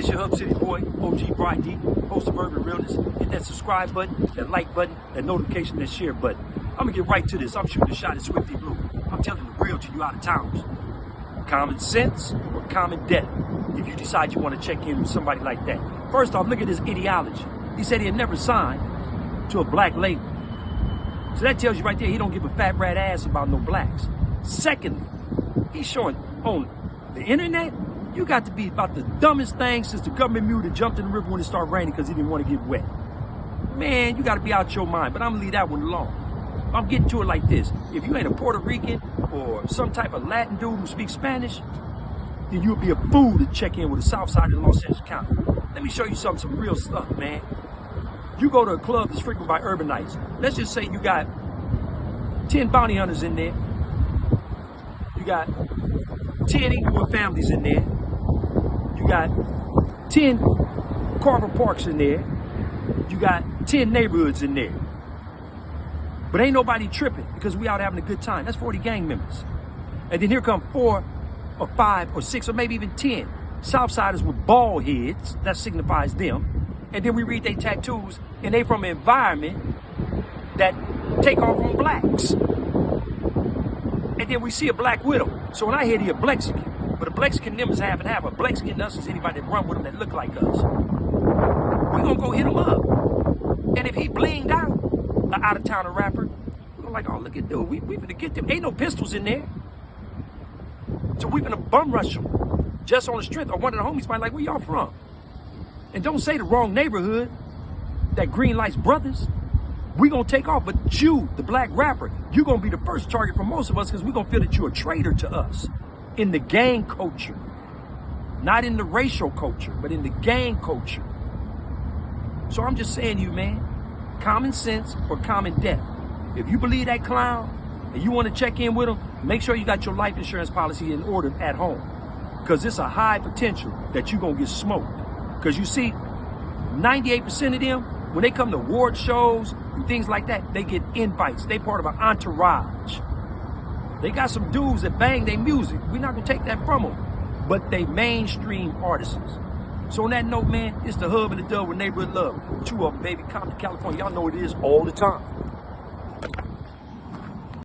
It's your Hub City boy, OG Bry-dee, host of Urban Realness. Hit that subscribe button, that like button, that notification, that share button. I'm gonna get right to this. I'm shooting a shot at Swifty Blue. I'm telling the real to you out of towners. Common sense or common debt if you decide you want to check in with somebody like that. First off, look at his ideology. He said he had never signed to a black label. So that tells you right there he don't give a fat rat ass about no blacks. Secondly, he's showing on the internet, you got to be about the dumbest thing since the government mule that jumped in the river when it started raining because he didn't want to get wet. Man, you got to be out your mind, but I'm going to leave that one alone. I'm getting to it like this. If you ain't a Puerto Rican or some type of Latin dude who speaks Spanish, then you'll be a fool to check in with the South Side of Los Angeles County. Let me show you some real stuff, man. You go to a club that's frequented by urbanites. Let's just say you got 10 bounty hunters in there. You got 10 Inglewood families in there. You got 10 Carver Parks in there. You got 10 neighborhoods in there. But ain't nobody tripping because we out having a good time. That's 40 gang members. And then here come 4 or 5 or 6 or maybe even 10 Southsiders with bald heads. That signifies them. And then we read their tattoos and they from an environment that take off on blacks. And then we see a black widow. So when I hear a Blexican, but a Blexican them is half and half. A Blexican us is anybody that run with them that look like us. We gonna go hit him up. And if he blinged out, an out-of-towner rapper, we're gonna like, oh, look at dude, we finna get them. Ain't no pistols in there. So we finna bum rush them. Just on the strength of one of the homies might like, where y'all from? And don't say the wrong neighborhood, that Green Lights Brothers. We gonna take off, but you, the black rapper, you gonna be the first target for most of us because we gonna feel that you're a traitor to us in the gang culture. Not in the racial culture, but in the gang culture. So I'm just saying to you, man, common sense or common debt. If you believe that clown and you want to check in with him, make sure you got your life insurance policy in order at home. Because it's a high potential that you're going to get smoked. Because you see, 98% of them, when they come to award shows and things like that, they get invites. They part of an entourage. They got some dudes that bang their music. We're not going to take that from them. But they mainstream artisans. So on that note, man, it's the Hub and the Dub with Neighborhood Love. 2 of them, baby. Compton, California. Y'all know what it is all the time.